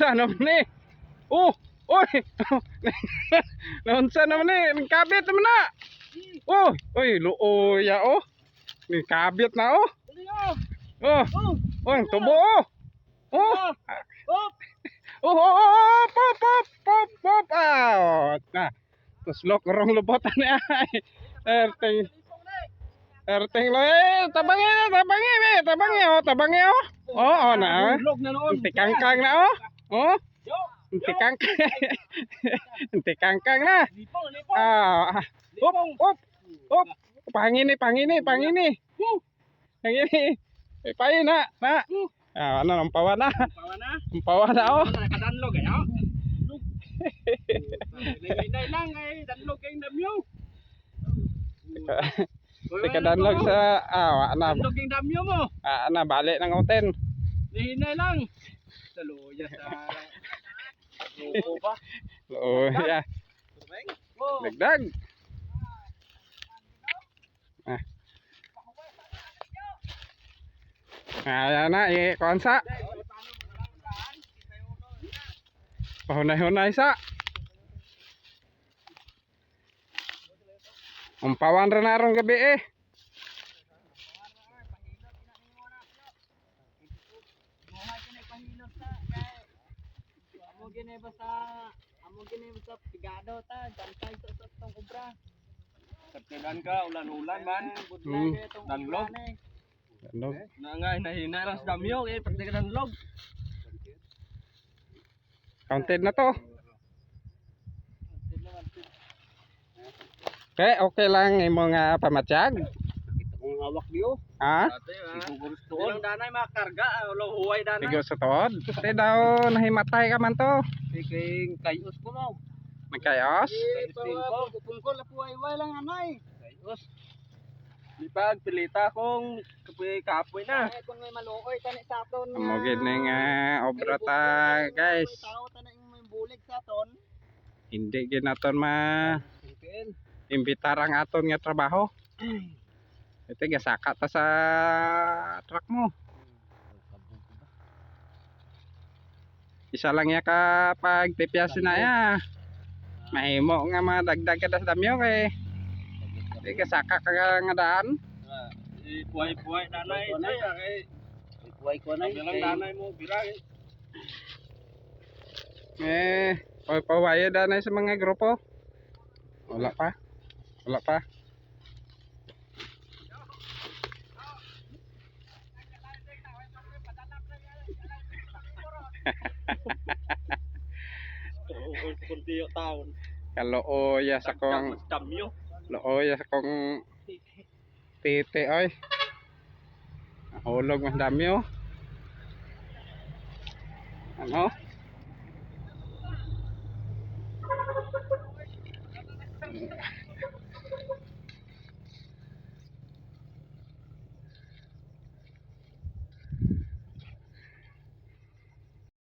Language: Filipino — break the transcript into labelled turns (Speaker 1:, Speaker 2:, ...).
Speaker 1: Ano man eh? Oh, oy. Naunsa naman eh, kabit naman na. Oh, oy, luoy ya oh. Ni kabit na oh. Oh, oh, ang tubo oh. Oh. Oh, pop, pop, pop, pop out. Nah, terus lo kerong lubotan ya. Erting. Erting lo tabangnya oh. Oh, nah. Inti kangkang na oh. Oh. Inti kangkang. Inti kangkang na. Ah. Up, up. Up. Pangin nih. Pangin ini. Payin na. Ah, ano nampawa na. Nampawa na oh.
Speaker 2: Nakadanlog eh oh. Nay lang ay danlog kay damyo.
Speaker 1: Teka danlog sa ana.
Speaker 2: Danlog kay damyo mo.
Speaker 1: Ana balik ng hotel.
Speaker 2: Hinay lang. Saluya sa Loko ba?
Speaker 1: Oh, ya. Dagdag. Ayan na, konsa. Pahunay-hunay sa. Umpawan rin na rin gabi eh.
Speaker 2: Amo gini basta pigado ta, jantay sa tong kubra. Kaptegan ka ulan-ulan man. Danlog.
Speaker 1: Danlog.
Speaker 2: Nangay nahina lang sa damyo eh pag danlog.
Speaker 1: Counted na to. Okay lang yung mga pamatyag.
Speaker 2: Kung hawak diyo.
Speaker 1: Ha?
Speaker 2: Ilang danay makarga, ulo huway danay.
Speaker 1: Tigo sa tuod. Te daw nahimatay ka man to.
Speaker 2: King kayos ko mo.
Speaker 1: Magkayos?
Speaker 2: Pungkol na puway lang anay. Kayos. Lipag pilita kong kapoy na. Kung may maluoy tani sa aton.
Speaker 1: Amogid na nga obra ta guys.
Speaker 2: Tao tani may bulig sa aton.
Speaker 1: Hindi ginaton imbitar ang aton nga trabaho. Ito gasaka ta sa truck mo. Isa lang ya ka pag tipyasin na ya. Mahimo nga madagdag ka sa damyo kay. Di gasaka ka nga daan.
Speaker 2: Puway danay kay. Puway ko na. Bilang danay mo birang.
Speaker 1: Pawaya danay sa mga grupo. Wala pa.
Speaker 2: Kuntiyo taon.
Speaker 1: Kalooya sa kong
Speaker 2: damyo.
Speaker 1: looya sa kong titi oy. Hulog mas damyo. Ano?